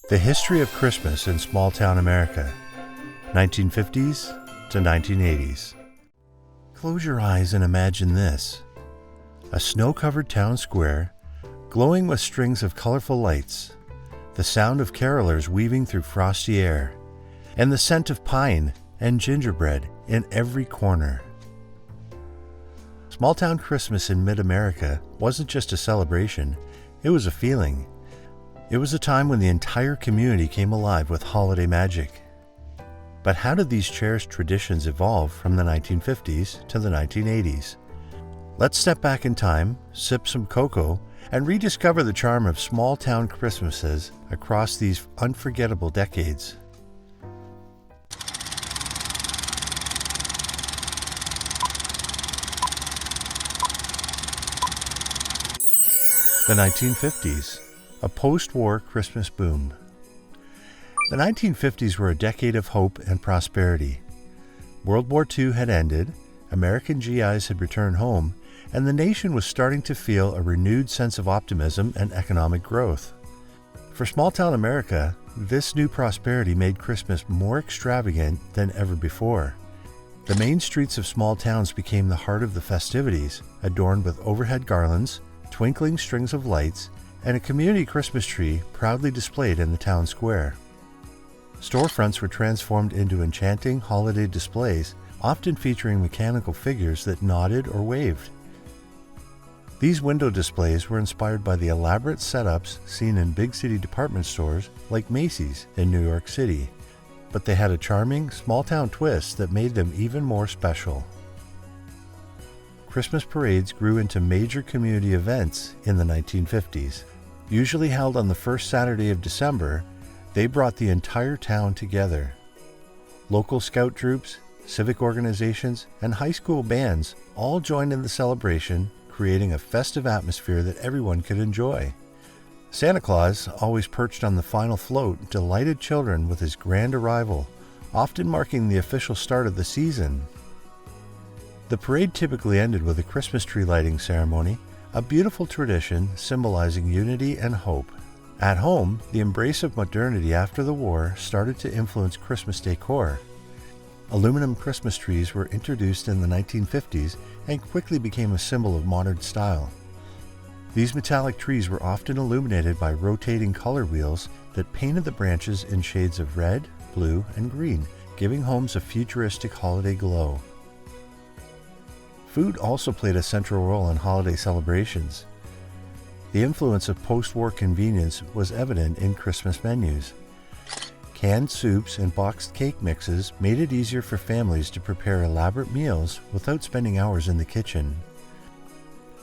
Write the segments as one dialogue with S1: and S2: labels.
S1: The history of Christmas in small-town America, 1950s to 1980s. Close your eyes and imagine this. A snow-covered town square, glowing with strings of colorful lights, the sound of carolers weaving through frosty air, and the scent of pine and gingerbread in every corner. Small-town Christmas in mid-America wasn't just a celebration, it was a feeling. It was a time when the entire community came alive with holiday magic. But how did these cherished traditions evolve from the 1950s to the 1980s? Let's step back in time, sip some cocoa, and rediscover the charm of small-town Christmases across these unforgettable decades. The 1950s. A post-war Christmas boom. The 1950s were a decade of hope and prosperity. World War II had ended, American GIs had returned home, and the nation was starting to feel a renewed sense of optimism and economic growth. For small-town America, this new prosperity made Christmas more extravagant than ever before. The main streets of small towns became the heart of the festivities, adorned with overhead garlands, twinkling strings of lights, and a community Christmas tree proudly displayed in the town square. Storefronts were transformed into enchanting holiday displays, often featuring mechanical figures that nodded or waved. These window displays were inspired by the elaborate setups seen in big city department stores like Macy's in New York City, but they had a charming, small-town twist that made them even more special. Christmas parades grew into major community events in the 1950s. Usually held on the first Saturday of December, they brought the entire town together. Local scout troops, civic organizations, and high school bands all joined in the celebration, creating a festive atmosphere that everyone could enjoy. Santa Claus, always perched on the final float, delighted children with his grand arrival, often marking the official start of the season. The parade typically ended with a Christmas tree lighting ceremony, a beautiful tradition symbolizing unity and hope. At home, the embrace of modernity after the war started to influence Christmas decor. Aluminum Christmas trees were introduced in the 1950s and quickly became a symbol of modern style. These metallic trees were often illuminated by rotating color wheels that painted the branches in shades of red, blue, and green, giving homes a futuristic holiday glow. Food also played a central role in holiday celebrations. The influence of post-war convenience was evident in Christmas menus. Canned soups and boxed cake mixes made it easier for families to prepare elaborate meals without spending hours in the kitchen.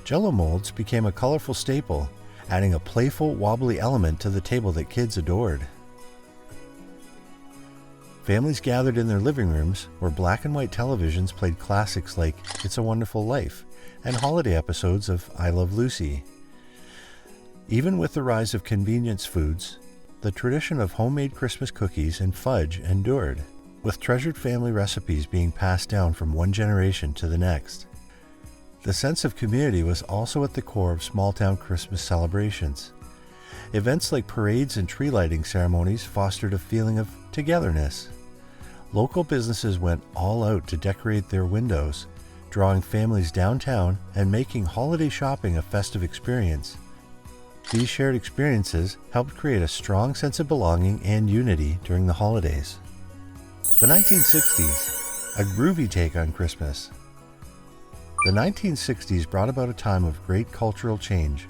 S1: Jell-O molds became a colorful staple, adding a playful, wobbly element to the table that kids adored. Families gathered in their living rooms, where black and white televisions played classics like It's a Wonderful Life and holiday episodes of I Love Lucy. Even with the rise of convenience foods, the tradition of homemade Christmas cookies and fudge endured, with treasured family recipes being passed down from one generation to the next. The sense of community was also at the core of small-town Christmas celebrations. Events like parades and tree lighting ceremonies fostered a feeling of togetherness. Local businesses went all out to decorate their windows, drawing families downtown and making holiday shopping a festive experience. These shared experiences helped create a strong sense of belonging and unity during the holidays. The 1960s, a groovy take on Christmas. The 1960s brought about a time of great cultural change,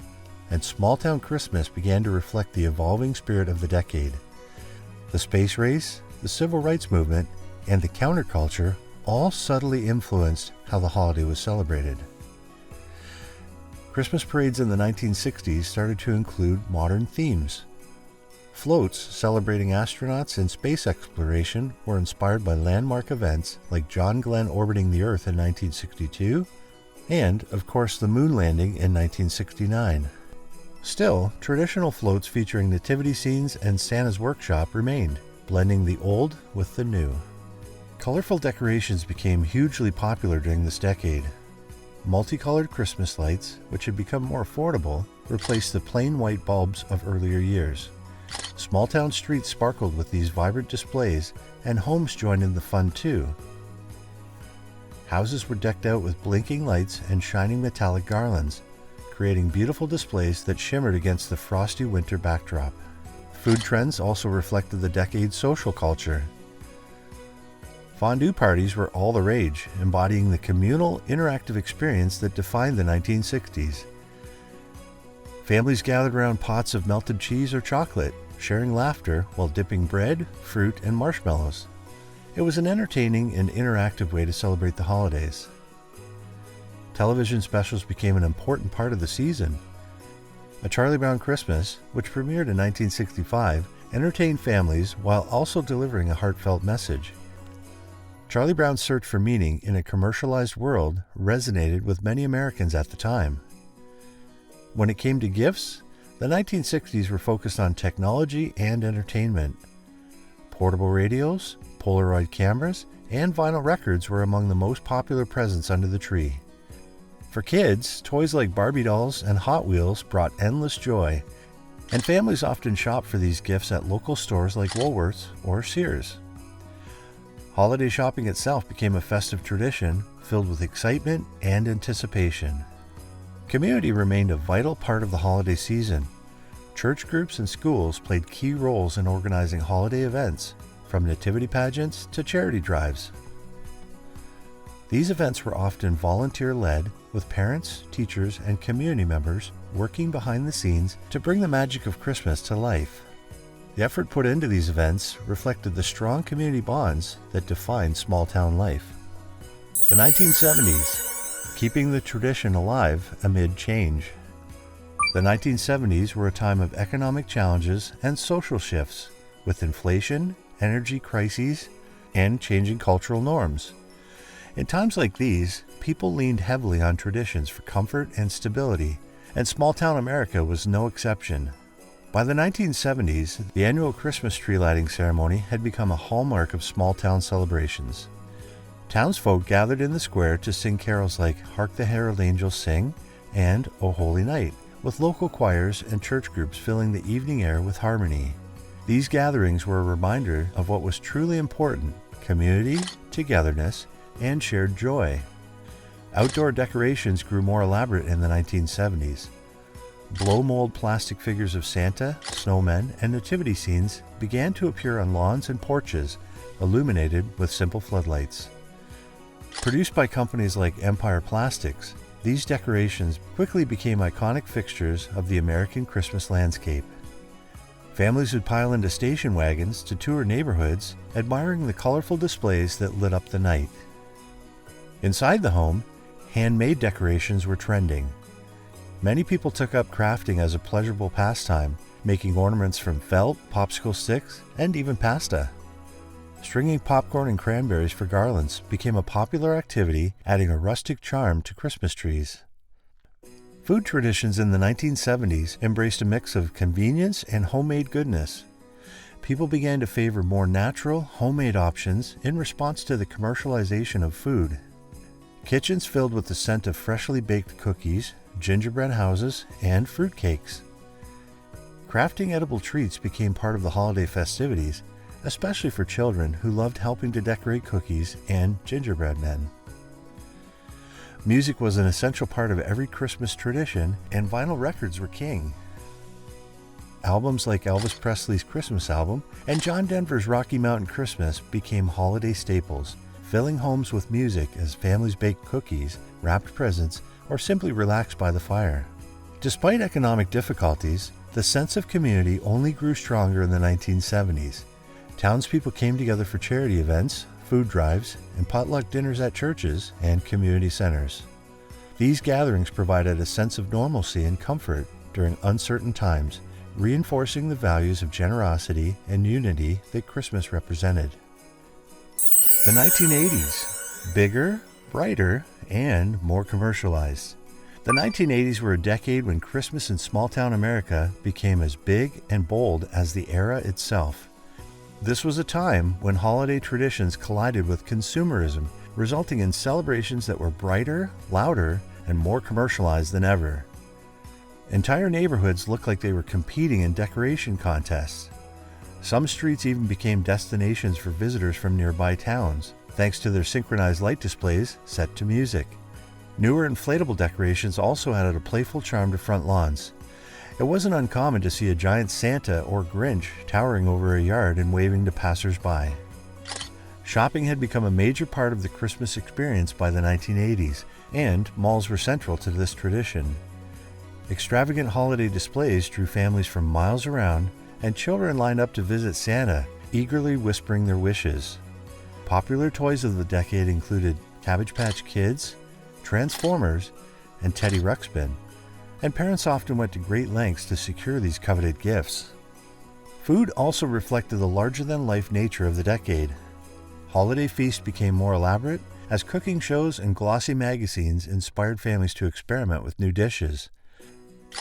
S1: and small-town Christmas began to reflect the evolving spirit of the decade. The space race, the civil rights movement, and the counterculture all subtly influenced how the holiday was celebrated. Christmas parades in the 1960s started to include modern themes. Floats celebrating astronauts and space exploration were inspired by landmark events like John Glenn orbiting the Earth in 1962, and, of course, the moon landing in 1969. Still, traditional floats featuring nativity scenes and Santa's workshop remained, blending the old with the new. Colorful decorations became hugely popular during this decade. Multicolored Christmas lights, which had become more affordable, replaced the plain white bulbs of earlier years. Small-town streets sparkled with these vibrant displays, and homes joined in the fun too. Houses were decked out with blinking lights and shining metallic garlands, creating beautiful displays that shimmered against the frosty winter backdrop. Food trends also reflected the decade's social culture. Fondue parties were all the rage, embodying the communal, interactive experience that defined the 1960s. Families gathered around pots of melted cheese or chocolate, sharing laughter while dipping bread, fruit, and marshmallows. It was an entertaining and interactive way to celebrate the holidays. Television specials became an important part of the season. A Charlie Brown Christmas, which premiered in 1965, entertained families while also delivering a heartfelt message. Charlie Brown's search for meaning in a commercialized world resonated with many Americans at the time. When it came to gifts, the 1960s were focused on technology and entertainment. Portable radios, Polaroid cameras, and vinyl records were among the most popular presents under the tree. For kids, toys like Barbie dolls and Hot Wheels brought endless joy, and families often shopped for these gifts at local stores like Woolworths or Sears. Holiday shopping itself became a festive tradition filled with excitement and anticipation. Community remained a vital part of the holiday season. Church groups and schools played key roles in organizing holiday events, from nativity pageants to charity drives. These events were often volunteer-led, with parents, teachers, and community members working behind the scenes to bring the magic of Christmas to life. The effort put into these events reflected the strong community bonds that defined small-town life. The 1970s, keeping the tradition alive amid change. The 1970s were a time of economic challenges and social shifts, with inflation, energy crises, and changing cultural norms. In times like these, people leaned heavily on traditions for comfort and stability, and small-town America was no exception. By the 1970s, the annual Christmas tree lighting ceremony had become a hallmark of small-town celebrations. Townsfolk gathered in the square to sing carols like Hark the Herald Angels Sing and O Holy Night, with local choirs and church groups filling the evening air with harmony. These gatherings were a reminder of what was truly important: community, togetherness, and shared joy. Outdoor decorations grew more elaborate in the 1970s. Blow-mold plastic figures of Santa, snowmen, and nativity scenes began to appear on lawns and porches, illuminated with simple floodlights. Produced by companies like Empire Plastics, these decorations quickly became iconic fixtures of the American Christmas landscape. Families would pile into station wagons to tour neighborhoods, admiring the colorful displays that lit up the night. Inside the home, handmade decorations were trending. Many people took up crafting as a pleasurable pastime, making ornaments from felt, popsicle sticks, and even pasta. Stringing popcorn and cranberries for garlands became a popular activity, adding a rustic charm to Christmas trees. Food traditions in the 1970s embraced a mix of convenience and homemade goodness. People began to favor more natural, homemade options in response to the commercialization of food. Kitchens filled with the scent of freshly baked cookies, gingerbread houses, and fruitcakes. Crafting edible treats became part of the holiday festivities, especially for children who loved helping to decorate cookies and gingerbread men. Music was an essential part of every Christmas tradition, and vinyl records were king. Albums like Elvis Presley's Christmas album and John Denver's Rocky Mountain Christmas became holiday staples, filling homes with music as families baked cookies, wrapped presents, or simply relaxed by the fire. Despite economic difficulties, the sense of community only grew stronger in the 1970s. Townspeople came together for charity events, food drives, and potluck dinners at churches and community centers. These gatherings provided a sense of normalcy and comfort during uncertain times, reinforcing the values of generosity and unity that Christmas represented. The 1980s, bigger, brighter, and more commercialized. The 1980s were a decade when Christmas in small-town America became as big and bold as the era itself. This was a time when holiday traditions collided with consumerism, resulting in celebrations that were brighter, louder, and more commercialized than ever. Entire neighborhoods looked like they were competing in decoration contests. Some streets even became destinations for visitors from nearby towns, thanks to their synchronized light displays set to music. Newer inflatable decorations also added a playful charm to front lawns. It wasn't uncommon to see a giant Santa or Grinch towering over a yard and waving to passers-by. Shopping had become a major part of the Christmas experience by the 1980s, and malls were central to this tradition. Extravagant holiday displays drew families from miles around, and children lined up to visit Santa, eagerly whispering their wishes. Popular toys of the decade included Cabbage Patch Kids, Transformers, and Teddy Ruxpin, and parents often went to great lengths to secure these coveted gifts. Food also reflected the larger-than-life nature of the decade. Holiday feasts became more elaborate as cooking shows and glossy magazines inspired families to experiment with new dishes.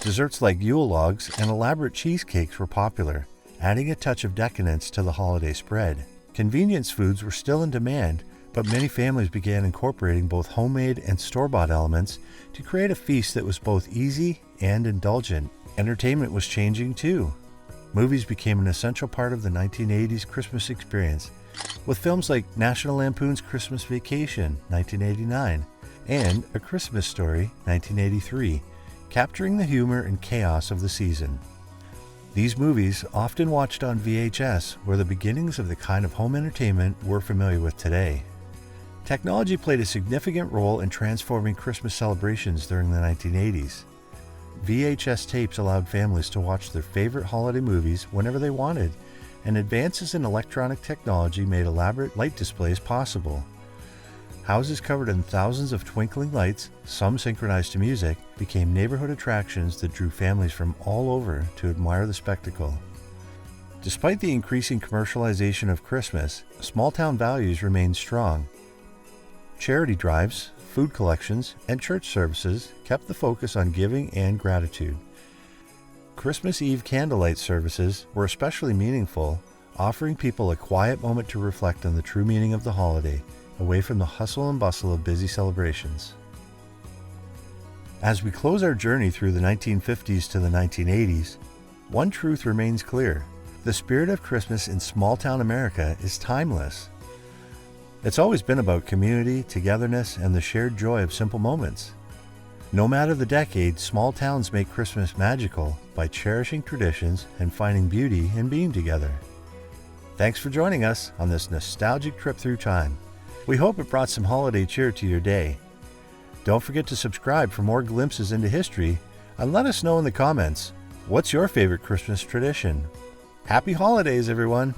S1: Desserts like Yule logs and elaborate cheesecakes were popular, adding a touch of decadence to the holiday spread. Convenience foods were still in demand, but many families began incorporating both homemade and store-bought elements to create a feast that was both easy and indulgent. Entertainment was changing too. Movies became an essential part of the 1980s Christmas experience, with films like National Lampoon's Christmas Vacation, 1989, and A Christmas Story, 1983, capturing the humor and chaos of the season. These movies, often watched on VHS, were the beginnings of the kind of home entertainment we're familiar with today. Technology played a significant role in transforming Christmas celebrations during the 1980s. VHS tapes allowed families to watch their favorite holiday movies whenever they wanted, and advances in electronic technology made elaborate light displays possible. Houses covered in thousands of twinkling lights, some synchronized to music, became neighborhood attractions that drew families from all over to admire the spectacle. Despite the increasing commercialization of Christmas, small-town values remained strong. Charity drives, food collections, and church services kept the focus on giving and gratitude. Christmas Eve candlelight services were especially meaningful, offering people a quiet moment to reflect on the true meaning of the holiday, away from the hustle and bustle of busy celebrations. As we close our journey through the 1950s to the 1980s, one truth remains clear: the spirit of Christmas in small-town America is timeless. It's always been about community, togetherness, and the shared joy of simple moments. No matter the decade, small towns make Christmas magical by cherishing traditions and finding beauty in being together. Thanks for joining us on this nostalgic trip through time. We hope it brought some holiday cheer to your day. Don't forget to subscribe for more glimpses into history, and let us know in the comments, what's your favorite Christmas tradition? Happy holidays, everyone!